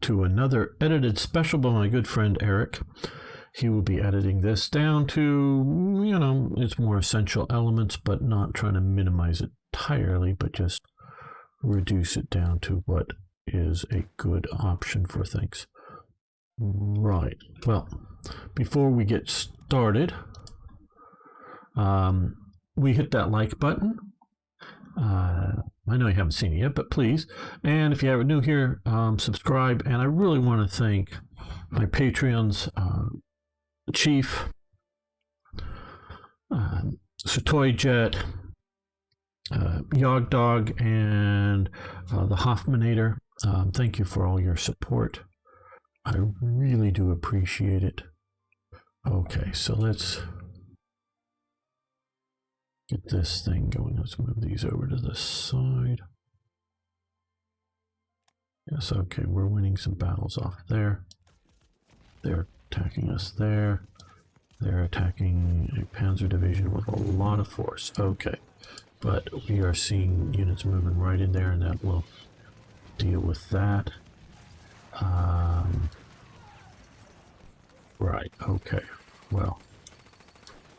to another edited special by my good friend Eric. He will be editing this down to, you know, its more essential elements, but not trying to minimize it entirely, but just reduce it down to what is a good option for things. Right. Well, before we get started, we hit that like button. I know you haven't seen it yet, but please. And if you are new here, subscribe. And I really want to thank my Patreons, Chief, Satoy Jet, Yog Dog, and the Hoffmanator. Thank you for all your support. I really do appreciate it. Okay, so let's get this thing going. Let's move these over to the side. Yes, okay, we're winning some battles off there. They're attacking us there. They're attacking a panzer division with a lot of force. Okay, but we are seeing units moving right in there, and that will deal with that. Right, okay, well,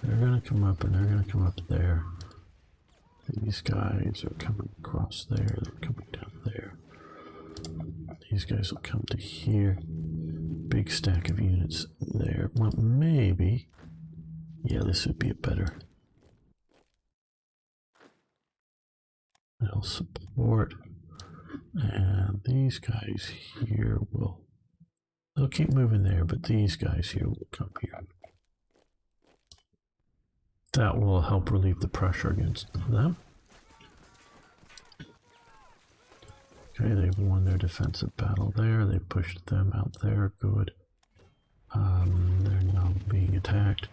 they're going to come up and they're going to come up there. These guys are coming across there, they're coming down there. These guys will come to here. Big stack of units there. Well, maybe, yeah, this would be a better. They'll support. And these guys here will, they'll keep moving there, but these guys here will come here. That will help relieve the pressure against them. Okay, they've won their defensive battle there. They pushed them out there. Good. They're now being attacked.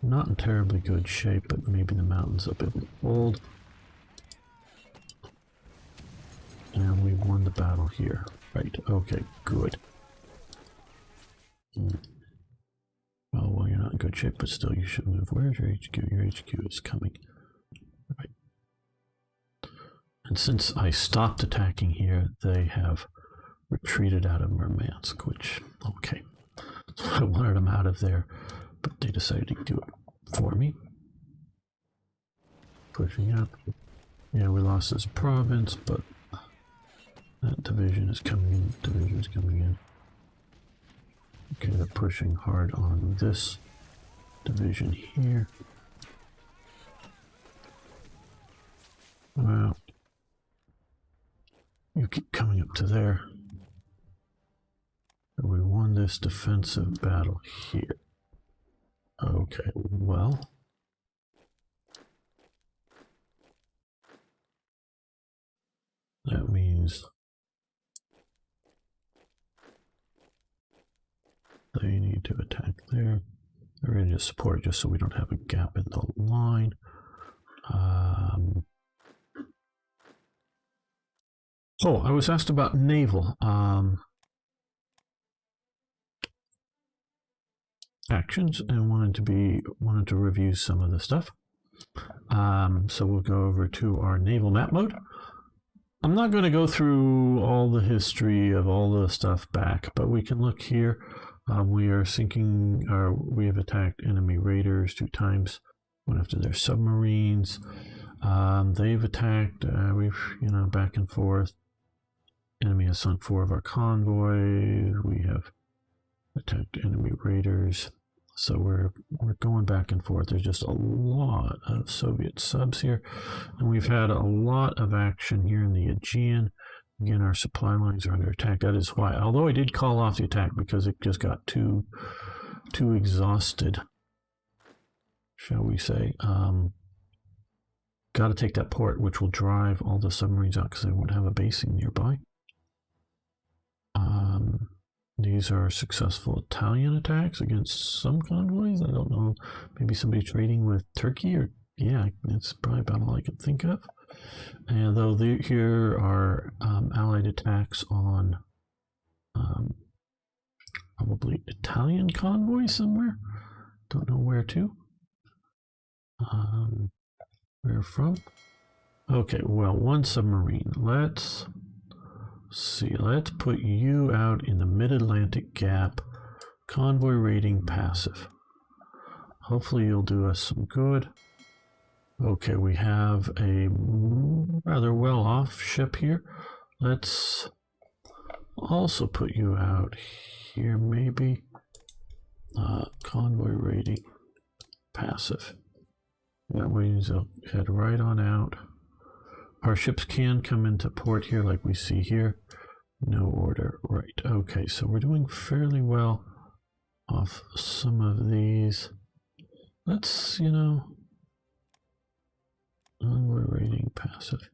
Not in terribly good shape, but maybe the mountains a bit old. And we won the battle here. Right, okay, good. Well, you're not in good shape, but still you should move. Where's your HQ? Your HQ is coming. Right. And since I stopped attacking here, they have retreated out of Murmansk, which, okay. So I wanted them out of there, but they decided to do it for me. Pushing up. Yeah, we lost this province, but that division is coming in. Division is coming in. Okay, they're pushing hard on this division here. Well, you keep coming up to there. We won this defensive battle here. Okay, well. That means they need to attack there. They're ready to support just so we don't have a gap in the line. Oh, I was asked about naval actions and wanted to review some of the stuff. So we'll go over to our naval map mode. I'm not going to go through all the history of all the stuff back, but we can look here. We are sinking, we have attacked enemy raiders 2 times, one after their submarines. They've attacked, we've, back and forth. Enemy has sunk 4 of our convoys. We have attacked enemy raiders. So we're going back and forth. There's just a lot of Soviet subs here. And we've had a lot of action here in the Aegean. Again, our supply lines are under attack. That is why, although I did call off the attack because it just got too exhausted, shall we say. Got to take that port, which will drive all the submarines out because they won't have a basing nearby. These are successful Italian attacks against some convoys. I don't know, maybe somebody trading with Turkey, or yeah, that's probably about all I can think of. And though here are Allied attacks on probably Italian convoys somewhere. Don't know where to. Where from? Okay, well, 1 submarine. Let's see, let's put you out in the mid-Atlantic gap. Convoy rating passive. Hopefully you'll do us some good. Okay, we have a rather well-off ship here. Let's also put you out here, maybe. Convoy rating passive. That means they'll head right on out. Our ships can come into port here like we see here. No order. Right. Okay, so we're doing fairly well off some of these. Let's, we're rating passive.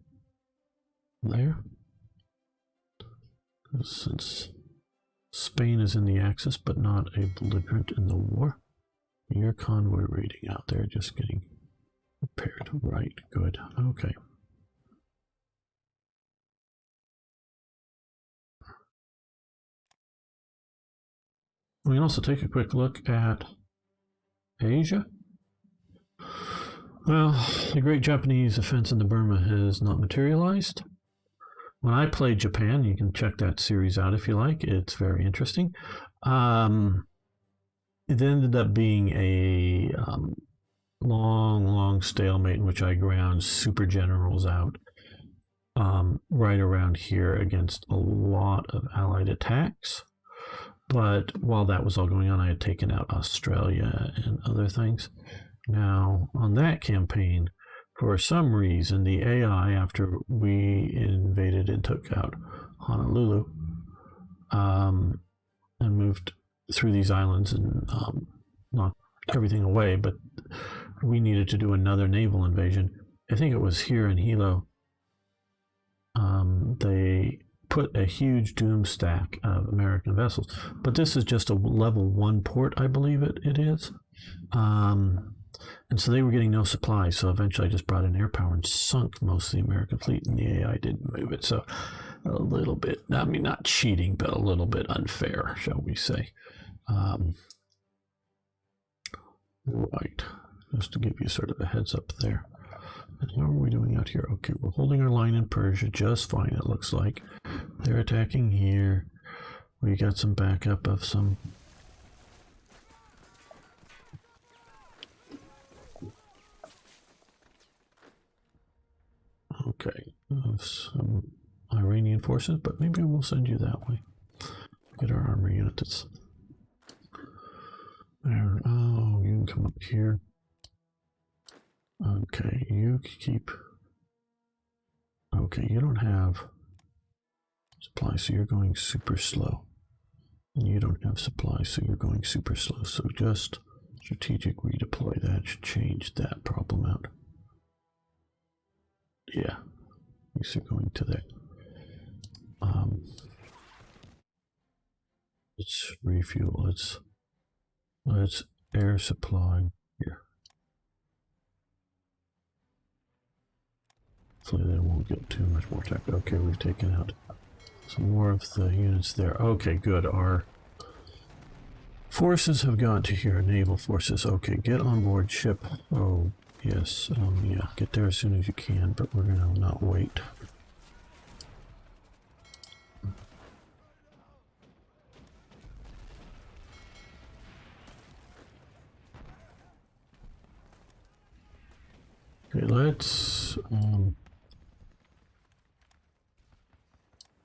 There. Since Spain is in the Axis, but not a belligerent in the war. Your convoy rating out there just getting repaired. Right. Good. Okay. We can also take a quick look at Asia. Well, the Great Japanese Offense into Burma has not materialized. When I played Japan, you can check that series out if you like. It's very interesting. It ended up being a long stalemate in which I ground super generals out right around here against a lot of Allied attacks. But while that was all going on, I had taken out Australia and other things. Now, on that campaign, for some reason, the AI, after we invaded and took out Honolulu, and moved through these islands and knocked everything away, but we needed to do another naval invasion. I think it was here in Hilo. They put a huge doom stack of American vessels, but this is just a level 1 port, I believe it is. And so they were getting no supplies, so eventually I just brought in air power and sunk most of the American fleet, and the AI didn't move it. So a little bit, I mean, not cheating, but a little bit unfair, shall we say. Right, just to give you sort of a heads up there. And how are we doing out here? Okay, we're holding our line in Persia just fine, it looks like. They're attacking here. We got some backup of some... Okay, some Iranian forces, but maybe we'll send you that way. Get our armor units. There. Oh, you can come up here. Okay, you keep... Okay, you don't have supplies, so you're going super slow. And you don't have supplies, so you're going super slow. So just strategic redeploy. That should change that problem out. Yeah, these are going to that. Let's refuel. Let's air supply here. Hopefully they won't get too much more attack. Okay, we've taken out some more of the units there. Okay, good. Our forces have gone to here. Naval forces. Okay, get on board ship. Oh, yes. Yeah, get there as soon as you can, but we're going to not wait. Okay, let's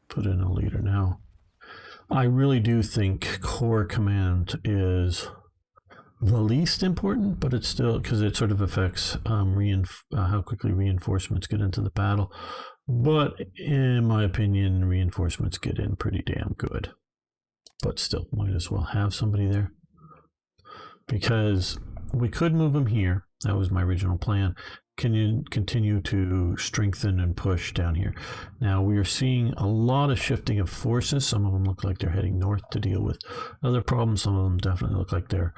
put in a leader now. I really do think Corps Command is the least important, but it's still, because it sort of affects how quickly reinforcements get into the battle. But in my opinion, reinforcements get in pretty damn good. But still, might as well have somebody there. Because we could move them here. That was my original plan. Can you continue to strengthen and push down here? Now we are seeing a lot of shifting of forces. Some of them look like they're heading north to deal with other problems. Some of them definitely look like they're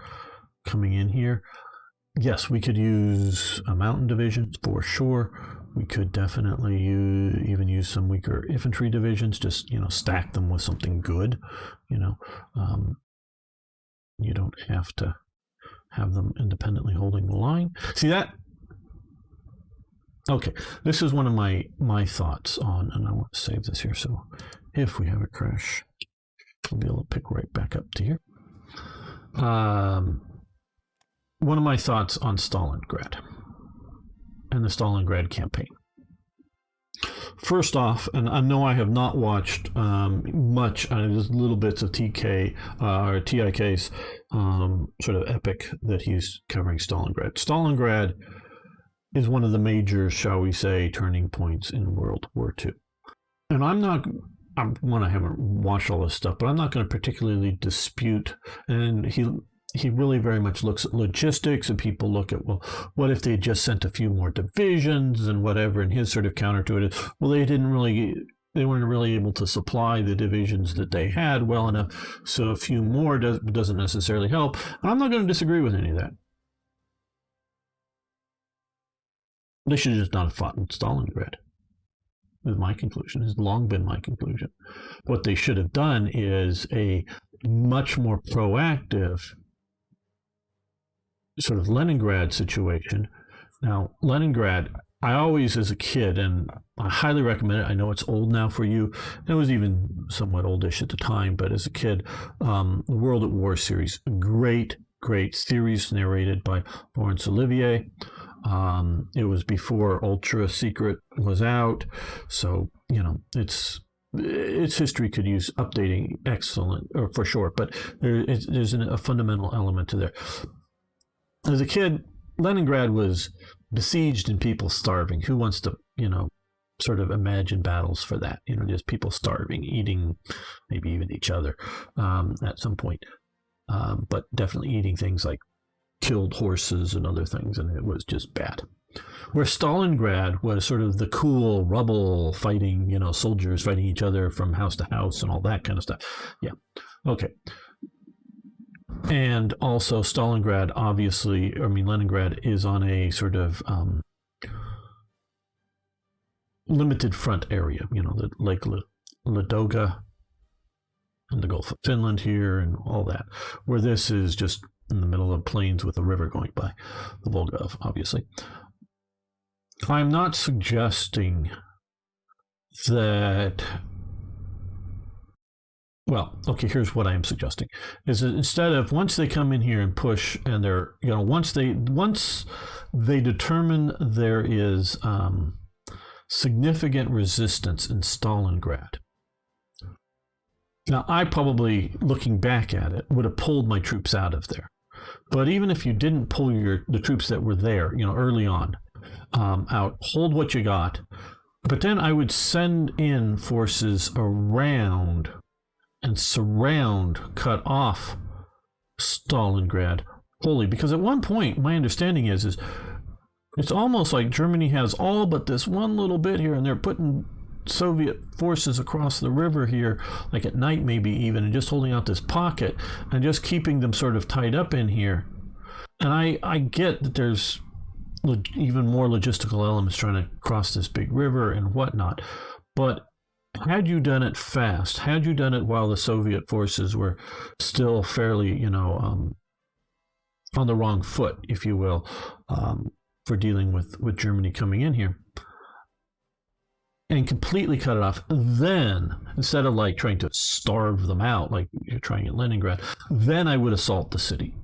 coming in here. Yes, we could use a mountain divisions for sure. We could definitely even use some weaker infantry divisions. Just, you know, stack them with something good. You know, you don't have to have them independently holding the line. See that? Okay, this is one of my thoughts on, and I want to save this here. So if we have a crash, we'll be able to pick right back up to here. One of my thoughts on Stalingrad and the Stalingrad campaign. First off, and I know I have not watched much, just little bits of TK or TIK's sort of epic that he's covering Stalingrad. Stalingrad is one of the major, shall we say, turning points in World War II. And I haven't watched all this stuff, but I'm not going to particularly dispute. And he really very much looks at logistics, and people look at, well, what if they just sent a few more divisions and whatever, and his sort of counter to it is, well, they weren't really able to supply the divisions that they had well enough, so a few more doesn't necessarily help. And I'm not going to disagree with any of that. They should have just not fought in Stalingrad, is my conclusion. Has long been my conclusion. What they should have done is a much more proactive sort of Leningrad situation. Now, Leningrad, I always, as a kid, and I highly recommend it. I know it's old now for you. It was even somewhat oldish at the time, but as a kid, the World at War series, great series narrated by Laurence Olivier. It was before Ultra Secret was out, so its history could use updating, excellent, or for sure. But there's a fundamental element to there. As a kid, Leningrad was besieged and people starving. Who wants to, sort of imagine battles for that? Just people starving, eating, maybe even each other at some point. But definitely eating things like killed horses and other things, and it was just bad. Where Stalingrad was sort of the cool rubble fighting, soldiers fighting each other from house to house and all that kind of stuff. Yeah. Okay. And also Stalingrad, Leningrad is on a sort of limited front area, the Lake Ladoga and the Gulf of Finland here and all that, where this is just in the middle of plains with a river going by, the Volga, obviously. I'm not suggesting that. Well, okay, here's what I am suggesting, is that instead of, once they come in here and push, and they're, once they determine there is significant resistance in Stalingrad. Now, I probably, looking back at it, would have pulled my troops out of there. But even if you didn't pull the troops that were there, early on, out, hold what you got. But then I would send in forces around and cut off Stalingrad fully. Because at one point, my understanding is it's almost like Germany has all but this one little bit here, and they're putting Soviet forces across the river here, like at night maybe even, and just holding out this pocket and just keeping them sort of tied up in here. And I get that there's even more logistical elements trying to cross this big river and whatnot, but had you done it fast, had you done it while the Soviet forces were still fairly, on the wrong foot, if you will, for dealing with Germany coming in here, and completely cut it off, then, instead of like trying to starve them out like you're trying at Leningrad, then I would assault the city.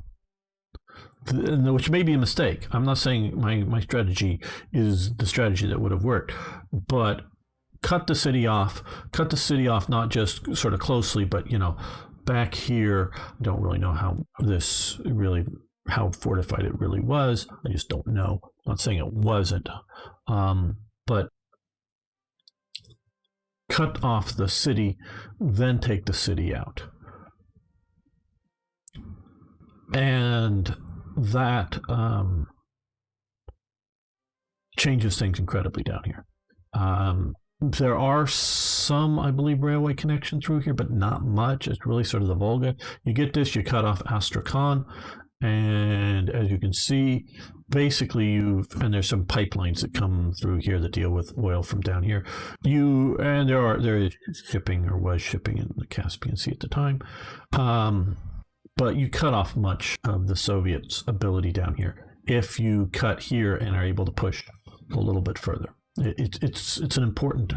Which may be a mistake. I'm not saying my strategy is the strategy that would have worked, but cut the city off not just sort of closely, but back here. I don't really know how fortified it really was. I just don't know. I'm not saying it wasn't, but cut off the city, then take the city out. And that changes things incredibly down here. There are some, I believe, railway connections through here, but not much. It's really sort of the Volga. You get this, you cut off Astrakhan, and as you can see, basically and there's some pipelines that come through here that deal with oil from down here. There is shipping, or was shipping, in the Caspian Sea at the time. But you cut off much of the Soviets' ability down here if you cut here and are able to push a little bit further. It's an important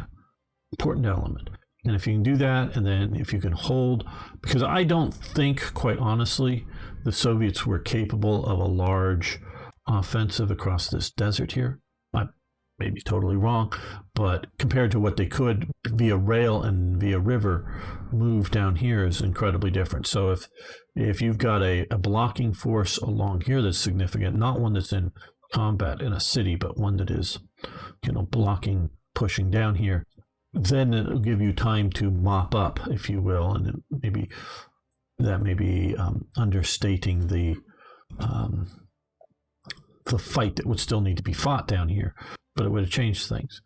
element. And if you can do that, and then if you can hold, because I don't think, quite honestly, the Soviets were capable of a large offensive across this desert here. I may be totally wrong, but compared to what they could via rail and via river move down here is incredibly different. So if you've got a blocking force along here that's significant, not one that's in combat in a city, but one that is, blocking, pushing down here, then it'll give you time to mop up, if you will, and maybe that may be understating the fight that would still need to be fought down here, but it would have changed things.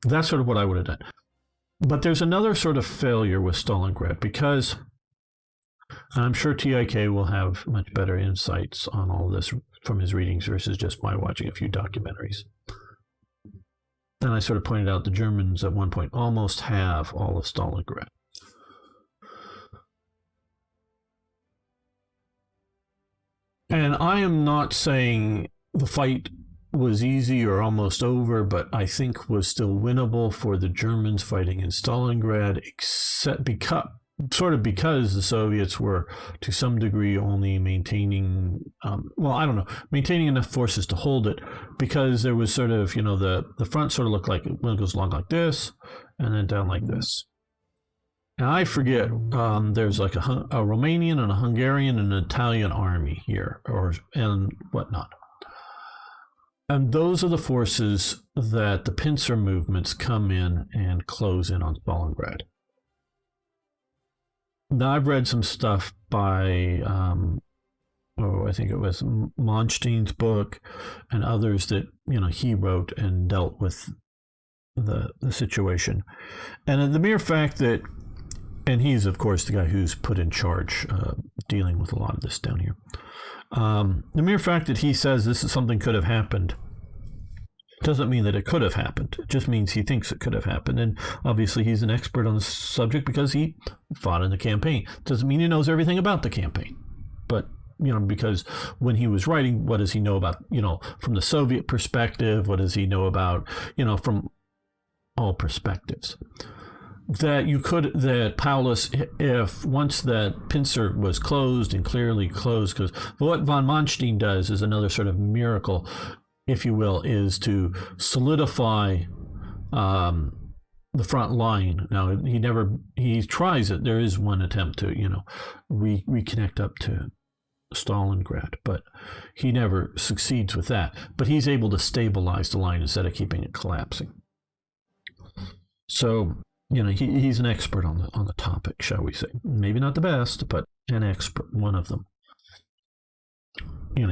That's sort of what I would have done. But there's another sort of failure with Stalingrad, because I'm sure TIK will have much better insights on all this from his readings versus just my watching a few documentaries. And I sort of pointed out the Germans at one point almost have all of Stalingrad. And I am not saying the fight was easy or almost over, but I think was still winnable for the Germans fighting in Stalingrad, except because the Soviets were to some degree only maintaining, maintaining enough forces to hold it, because there was sort of, the front sort of looked like it goes along like this and then down like this. And I forget, there's like a Romanian and a Hungarian and an Italian army here, and whatnot. And those are the forces that the pincer movements come in and close in on Stalingrad. Now, I've read some stuff by, I think it was Monstein's book and others that, he wrote and dealt with the situation. And the mere fact that, and he's, of course, the guy who's put in charge dealing with a lot of this down here. The mere fact that he says this is something could have happened doesn't mean that it could have happened. It just means he thinks it could have happened. And obviously he's an expert on the subject because he fought in the campaign. Doesn't mean he knows everything about the campaign. But, because when he was writing, what does he know about, from the Soviet perspective? What does he know about, from all perspectives? That Paulus, if once that pincer was closed and clearly closed, because what von Manstein does is another sort of miracle, if you will, is to solidify the front line. Now, he tries it. There is one attempt to, reconnect up to Stalingrad, but he never succeeds with that. But he's able to stabilize the line instead of keeping it collapsing. So, he's an expert on the topic, shall we say. Maybe not the best, but an expert, one of them.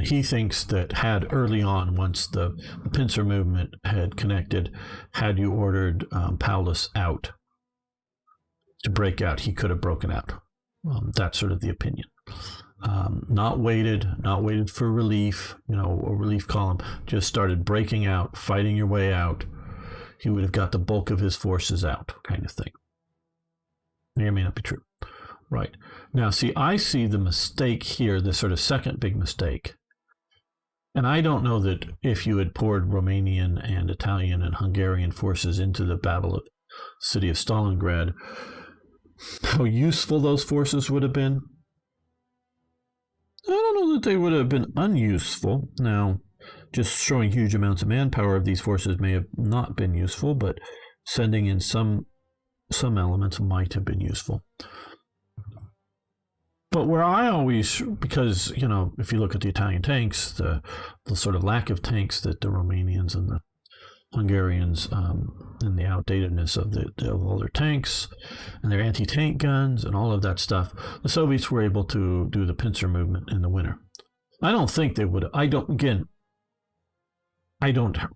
He thinks that had early on, once the pincer movement had connected, had you ordered Paulus out to break out, he could have broken out. That's sort of the opinion. Not waited for relief, a relief column, just started breaking out, fighting your way out. He would have got the bulk of his forces out, kind of thing. May or may not be true. Right. Now, see, I see the mistake here, the sort of second big mistake. And I don't know that if you had poured Romanian and Italian and Hungarian forces into the city of Stalingrad, how useful those forces would have been. I don't know that they would have been unuseful. Now, just showing huge amounts of manpower of these forces may have not been useful, but sending in some elements might have been useful. But where I always, because, if you look at the Italian tanks, the sort of lack of tanks that the Romanians and the Hungarians, and the outdatedness of all their tanks and their anti-tank guns and all of that stuff, the Soviets were able to do the pincer movement in the winter. I don't think they would. I don't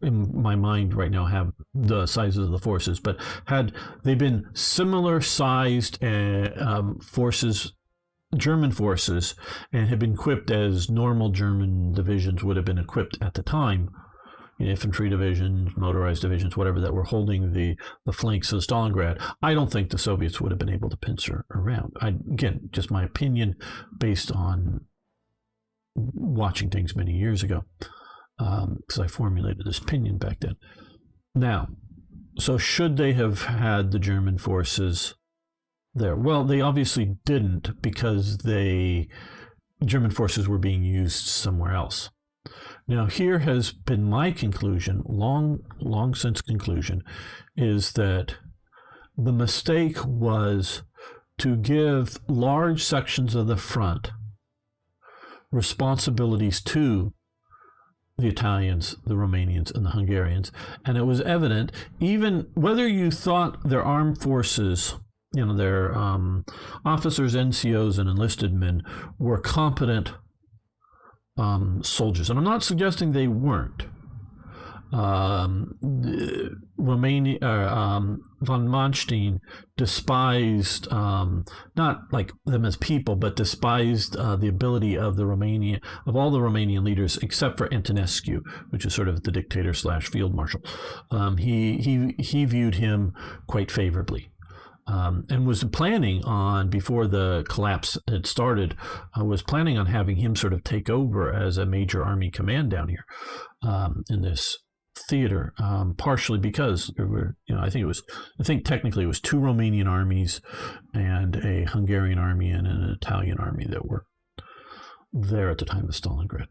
in my mind right now have the sizes of the forces, but had they been similar sized forces, German forces, and had been equipped as normal German divisions would have been equipped at the time, infantry divisions, motorized divisions, whatever, that were holding the flanks of Stalingrad, I don't think the Soviets would have been able to pincer around. Again, just my opinion based on watching things many years ago, because I formulated this opinion back then. Now, so should they have had the German forces there. Well, they obviously didn't, because German forces were being used somewhere else. Now, here has been my conclusion, long since conclusion, is that the mistake was to give large sections of the front responsibilities to the Italians, the Romanians, and the Hungarians. And it was evident, even whether you thought their armed forces, their officers, NCOs, and enlisted men were competent soldiers. And I'm not suggesting they weren't. Romania, von Manstein despised, not like them as people, but despised the ability of all the Romanian leaders, except for Antonescu, which is sort of the dictator / field marshal. He viewed him quite favorably. And was planning on, before the collapse had started, was planning on having him sort of take over as a major army command down here in this theater, partially because there were, I think technically it was 2 Romanian armies and a Hungarian army and an Italian army that were there at the time of Stalingrad,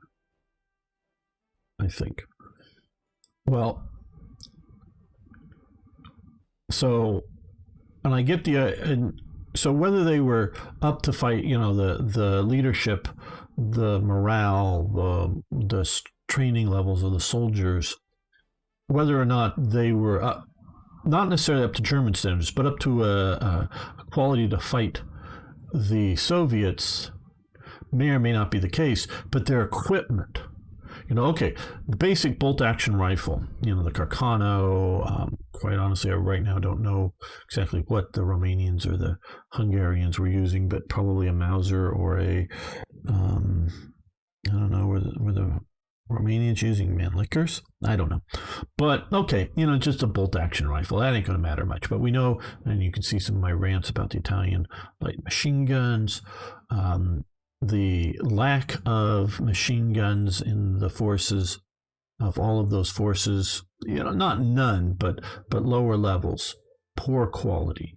I think. Well, so, and I get so whether they were up to fight, the leadership, the morale, the training levels of the soldiers, whether or not they were not necessarily up to German standards, but up to a quality to fight the Soviets, may or may not be the case, but their equipment. The basic bolt-action rifle, the Carcano, quite honestly, I right now don't know exactly what the Romanians or the Hungarians were using, but probably a Mauser or I don't know, were the Romanians using Mannlichers? I don't know. But, okay, just a bolt-action rifle. That ain't going to matter much. But we know, and you can see some of my rants about the Italian light machine guns, the lack of machine guns in the forces, of all of those forces, not none, but lower levels, poor quality.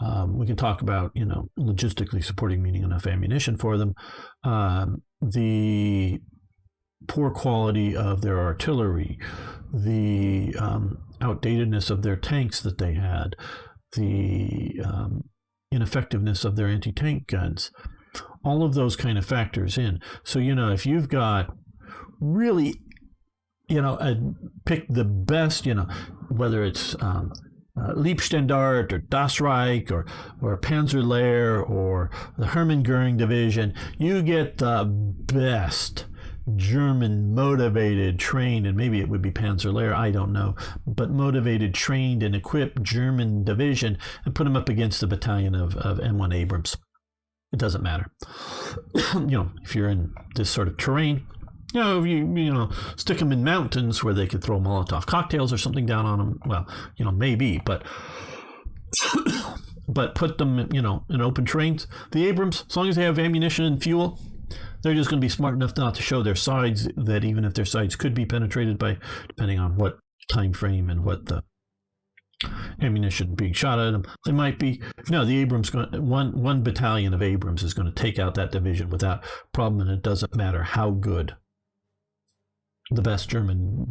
We can talk about, logistically supporting, meaning enough ammunition for them. The poor quality of their artillery, the outdatedness of their tanks that they had, the ineffectiveness of their anti-tank guns, all of those kind of factors in. So, if you've got really, pick the best, whether it's Leibstandarte or Das Reich or Panzerlehr or the Hermann Göring Division, you get the best German motivated, trained, and maybe it would be Panzerlehr, I don't know, but motivated, trained, and equipped German division, and put them up against the battalion of M1 Abrams. It doesn't matter. If you're in this sort of terrain, you stick them in mountains where they could throw Molotov cocktails or something down on them. Well, maybe, but put them, in open terrains. The Abrams, as long as they have ammunition and fuel, they're just going to be smart enough not to show their sides, that even if their sides could be penetrated by, depending on what time frame and what the ammunition being shot at them, they might be. No, the Abrams, one battalion of Abrams is going to take out that division without problem, and it doesn't matter how good the best German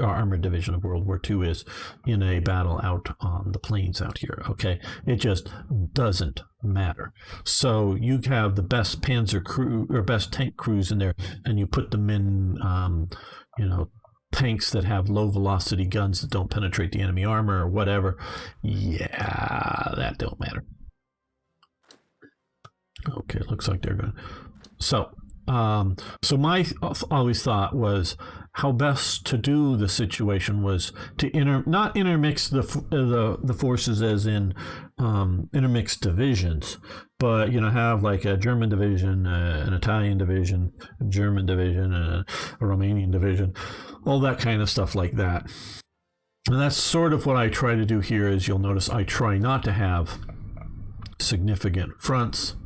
armored division of World War II is in a battle out on the plains out here. Okay, it just doesn't matter. So you have the best panzer crew or best tank crews in there, and you put them in, tanks that have low velocity guns that don't penetrate the enemy armor or whatever. Yeah, that don't matter. Okay, it looks like they're going to. So my always thought was how best to do the situation was to not intermix the forces as in intermixed divisions, but have like a German division, an Italian division, a German division, a Romanian division, all that kind of stuff like that. And that's sort of what I try to do here. Is you'll notice I try not to have significant fronts.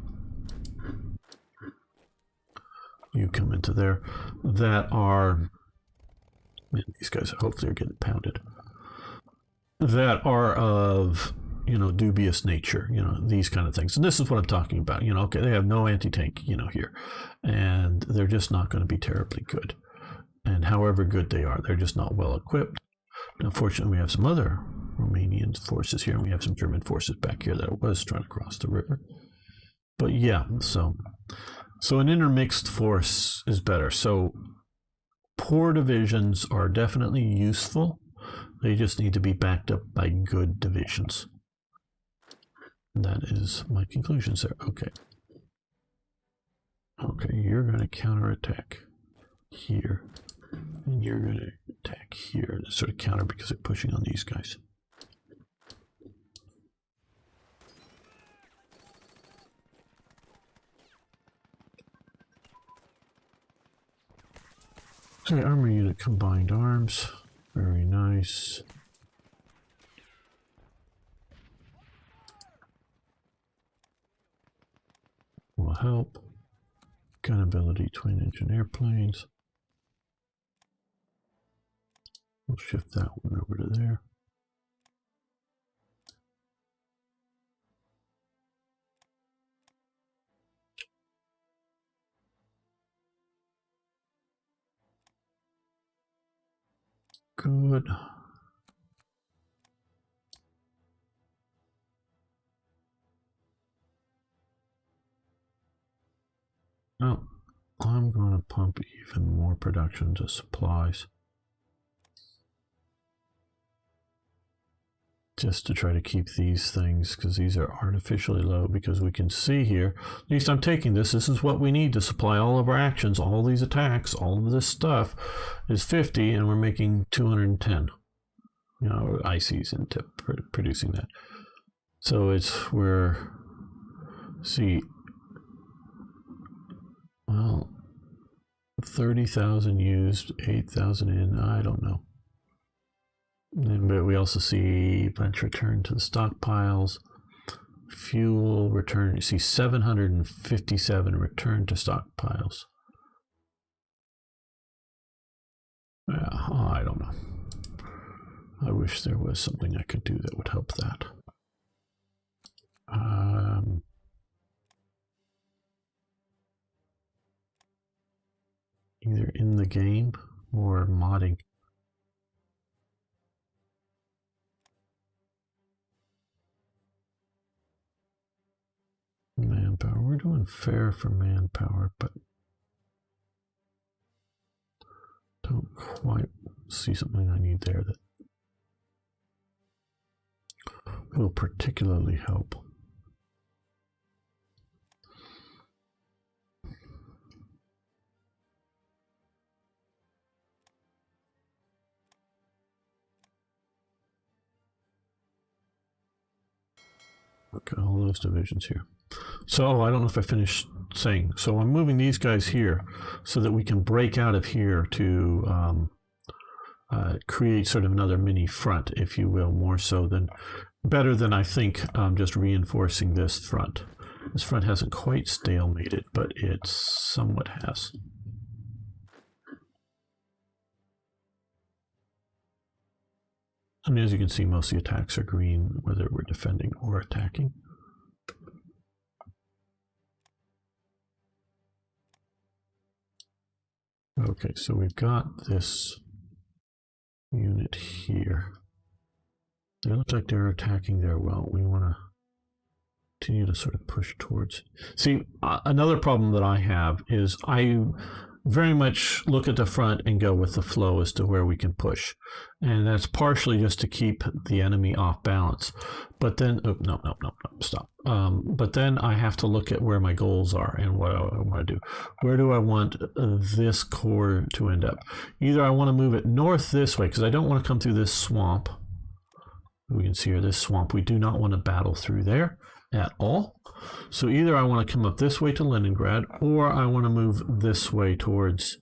You come into there that are, man, these guys hopefully are getting pounded, that are of you know, dubious nature, you know, these kind of things. And this is what I'm talking about. You know, okay, they have no anti-tank, you know, here, and they're just not going to be terribly good. And however good they are, they're just not well equipped. Unfortunately, we have some other Romanian forces here, and we have some German forces back here that was trying to cross the river. But yeah, so an intermixed force is better. So poor divisions are definitely useful. They just need to be backed up by good divisions. That is my conclusions there. Okay. Okay, you're going to counterattack here. And you're going to attack here. Sort of counter because they're pushing on these guys. Okay, armor unit combined arms. Very nice. Will help. Gun ability, twin engine airplanes. We'll shift that one over to there. Good. Oh, I'm going to pump even more production to supplies. Just to try to keep these things, because these are artificially low, because we can see here, at least I'm taking this is what we need to supply all of our actions, all these attacks, all of this stuff is 50, and we're making 210, you know, ICs into producing that. So it's, see, well, 30,000 used, 8,000 in, I don't know. But we also see a bunch return to the stockpiles, fuel return. You see 757 return to stockpiles. Yeah, I don't know. I wish there was something I could do that would help that. Either in the game or modding. Manpower. We're doing fair for manpower, but don't quite see something I need there that will particularly help. Okay, all those divisions here. So I don't know if I finished saying. So I'm moving these guys here so that we can break out of here to create sort of another mini front, if you will, more so than, better than I think just reinforcing this front. This front hasn't quite stalemated, but it somewhat has. I mean, as you can see, most of the attacks are green, whether we're defending or attacking. Okay, so we've got this unit here. They look like they're attacking there well. We want to continue to sort of push towards. See, another problem that I have is I very much look at the front and go with the flow as to where we can push. And that's partially just to keep the enemy off balance. But then, oh, no, stop. But then I have to look at where my goals are and what I want to do. Where do I want this core to end up? Either I want to move it north this way, because I don't want to come through this swamp. We can see here, this swamp. We do not want to battle through there at all. So either I want to come up this way to Leningrad, or I want to move this way towards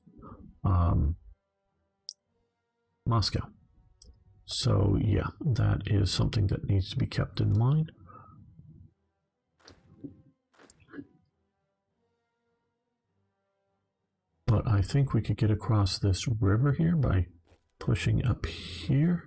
Moscow. So yeah, that is something that needs to be kept in mind. But I think we could get across this river here by pushing up here.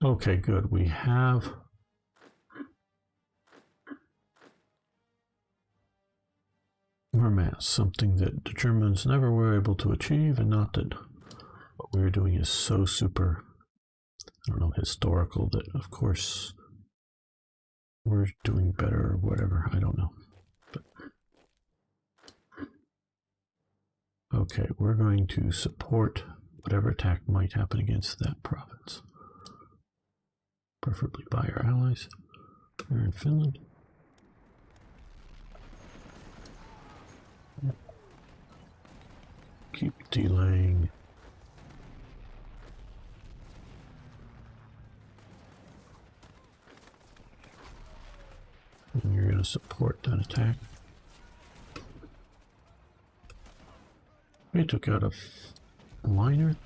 Okay, good. We have more mass, something that the Germans never were able to achieve, and not that what we were doing is so super, I don't know, historical that, of course, we're doing better or whatever. I don't know. But, okay, we're going to support whatever attack might happen against that province. Preferably by our allies. We're in Finland. Keep delaying. And you're going to support that attack. We took out a liner.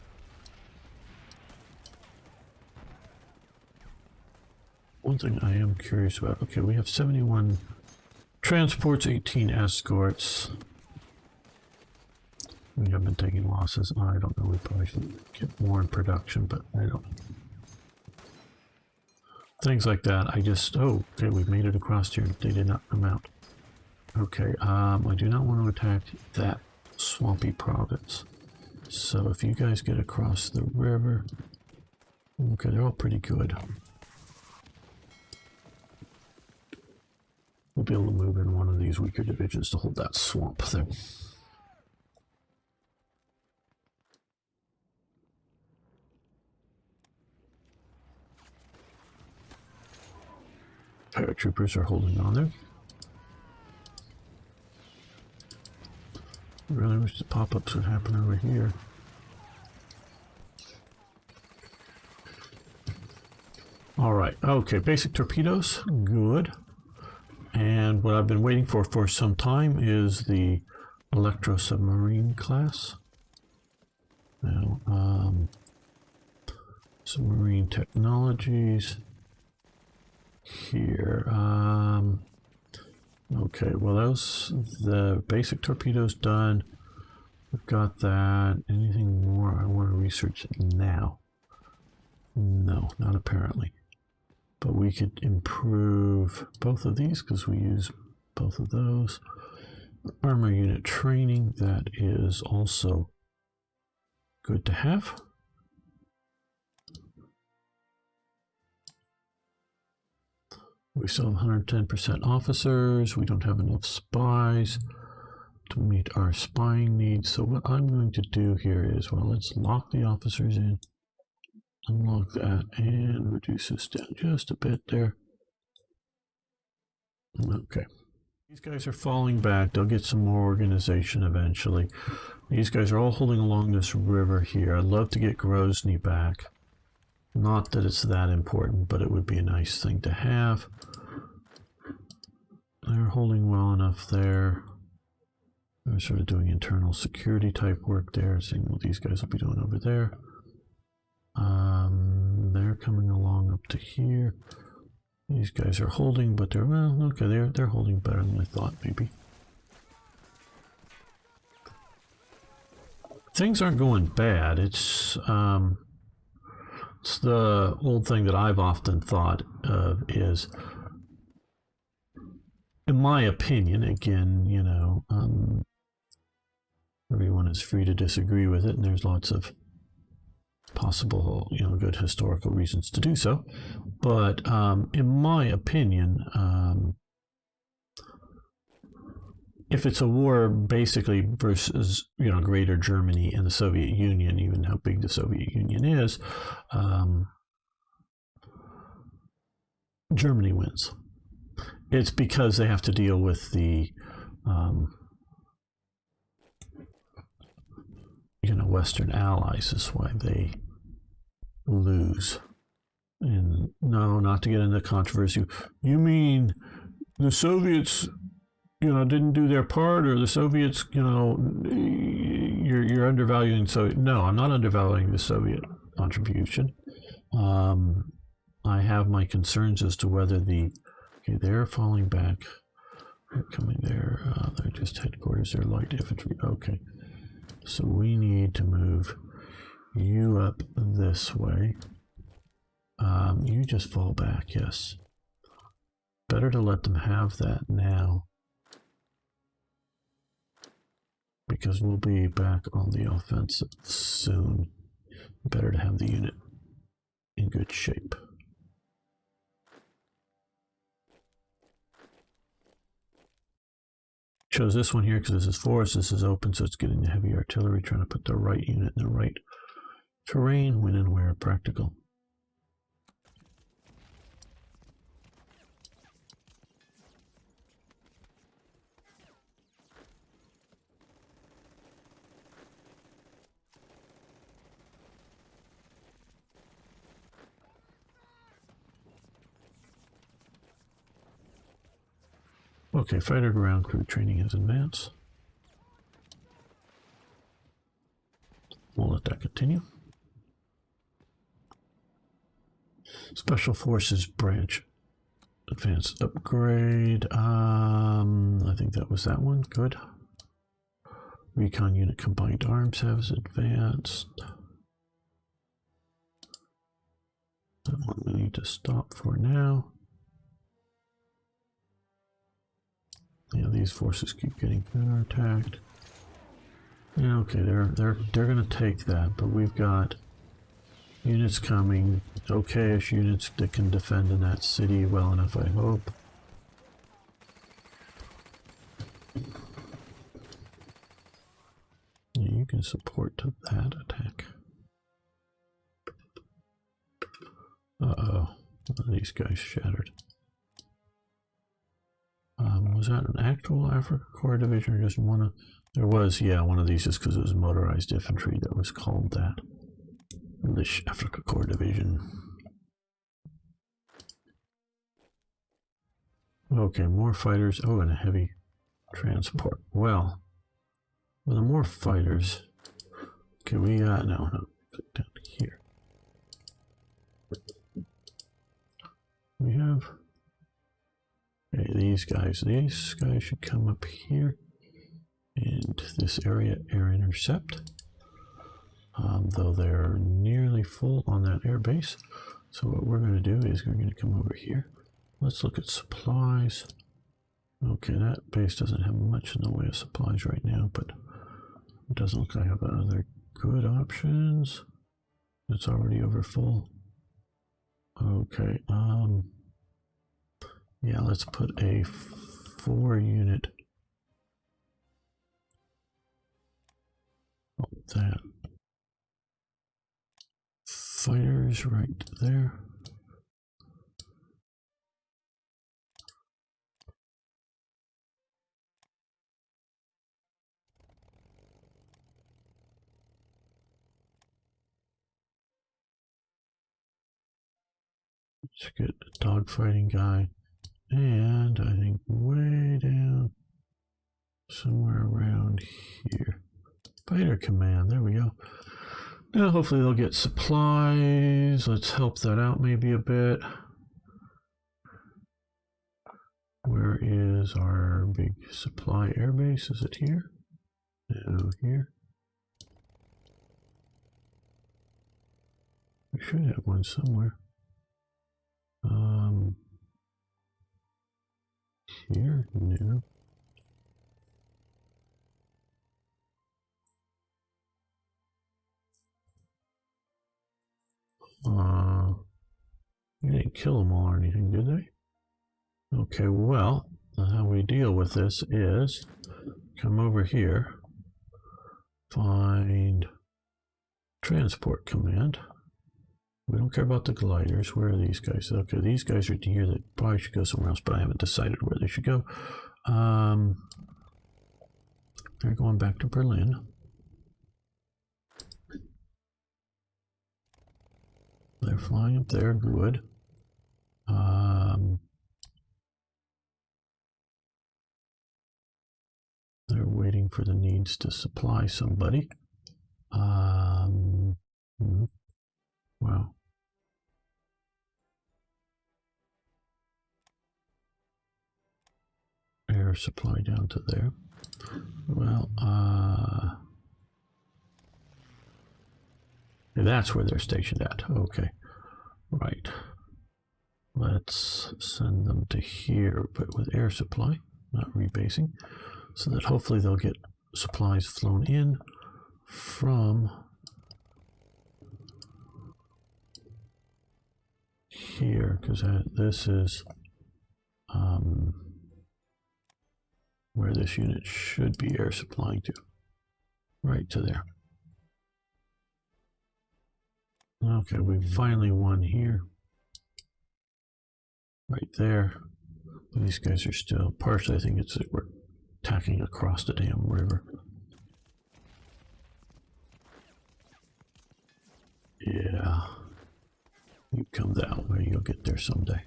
One thing I am curious about. Okay, we have 71 transports, 18 escorts. We have been taking losses. I don't know. We probably should get more in production, but I don't. Things like that. I just. Oh, okay. We've made it across here. They did not come out. Okay. I do not want to attack that swampy province. So if you guys get across the river, okay, they're all pretty good. We'll be able to move in one of these weaker divisions to hold that swamp there. Paratroopers are holding on there. I really wish the pop-ups would happen over here. All right, okay, basic torpedoes, good. And what I've been waiting for some time is the electro-submarine class. Now, submarine technologies here. Okay, well, those, the basic torpedoes done. We've got that. Anything more I want to research now? No, not apparently. But we could improve both of these because we use both of those. Armor unit training, that is also good to have. We still have 110% officers. We don't have enough spies to meet our spying needs. So what I'm going to do here is, well, let's lock the officers in. Unlock that and reduce this down just a bit there. Okay. These guys are falling back. They'll get some more organization eventually. These guys are all holding along this river here. I'd love to get Grozny back. Not that it's that important, but it would be a nice thing to have. They're holding well enough there. They're sort of doing internal security type work there, seeing what these guys will be doing over there. They're coming along up to here. These guys are holding, but they're, well, okay, they're holding better than I thought, maybe. Things aren't going bad. It's the old thing that I've often thought of is, in my opinion, again, you know, everyone is free to disagree with it, and there's lots of possible, you know, good historical reasons to do so. But in my opinion, if it's a war basically versus, you know, Greater Germany and the Soviet Union, even how big the Soviet Union is, Germany wins. It's because they have to deal with the you know, Western allies is why they lose. And no, not to get into controversy. You mean the Soviets, you know, didn't do their part, or the Soviets, you know, you're undervaluing Soviet? No, I'm not undervaluing the Soviet contribution. I have my concerns as to whether the, okay, they're falling back. They're coming there. They're just headquarters. They're light infantry. Okay. So we need to move you up this way. You just fall back, yes. Better to let them have that now, because we'll be back on the offensive soon. Better to have the unit in good shape. Chose this one here because this is forest, this is open, so it's getting the heavy artillery, trying to put the right unit in the right terrain when and where practical. Okay, fighter ground crew training is advanced. We'll let that continue. Special Forces branch. Advanced upgrade. I think that was that one. Good. Recon unit combined arms has advanced. That one we need to stop for now. Yeah, these forces keep getting counterattacked. Yeah, okay, they're gonna take that, but we've got units coming, okay-ish units that can defend in that city well enough, I hope. Yeah, you can support to that attack. Uh-oh, one of these guys shattered. Was that an actual Africa Corps division or just one of... There was, yeah, one of these just because it was motorized infantry that was called that. The Africa Corps division. Okay, more fighters. Oh, and a heavy transport. Well, with the more fighters... Okay, we got... No, click down here. We have... Okay, these guys should come up here, and this area air intercept, though they're nearly full on that air base. So what we're going to do is we're going to come over here. Let's look at supplies. Okay, that base doesn't have much in the way of supplies right now, but it doesn't look like I have other good options. It's already over full. Okay, yeah, let's put a 4-unit. Oh, that. Fighters right there. Let's get a dogfighting guy. And I think way down somewhere around here. Fighter command, there we go. Now hopefully they'll get supplies. Let's help that out maybe a bit. Where is our big supply airbase? Is it here? No, here. We should have one somewhere. Here? No. They didn't kill them all or anything, did they? Okay, well, how we deal with this is come over here, find transport command. We don't care about the gliders. Where are these guys? Okay, these guys are here that probably should go somewhere else, but I haven't decided where they should go. They're going back to Berlin. They're flying up there, good. They're waiting for the needs to supply somebody. Wow. Air supply down to there. Well, that's where they're stationed at. Okay. Right. Let's send them to here, but with air supply, not rebasing, so that hopefully they'll get supplies flown in from here, because this is where this unit should be air supplying to, right to there. Okay, we finally won here. Right there. These guys are still, partially I think it's that we're attacking across the damn river. Yeah. You come that way, you'll get there someday.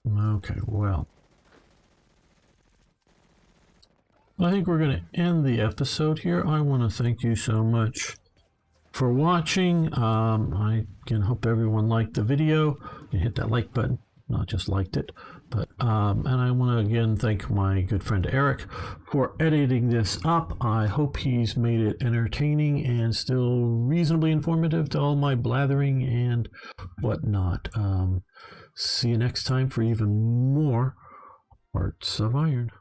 Okay, well. I think we're going to end the episode here. I want to thank you so much for watching. I can hope everyone liked the video. You hit that like button, not just liked it, but and I want to again thank my good friend Eric for editing this up. I hope he's made it entertaining and still reasonably informative to all my blathering and whatnot. See you next time for even more Hearts of Iron.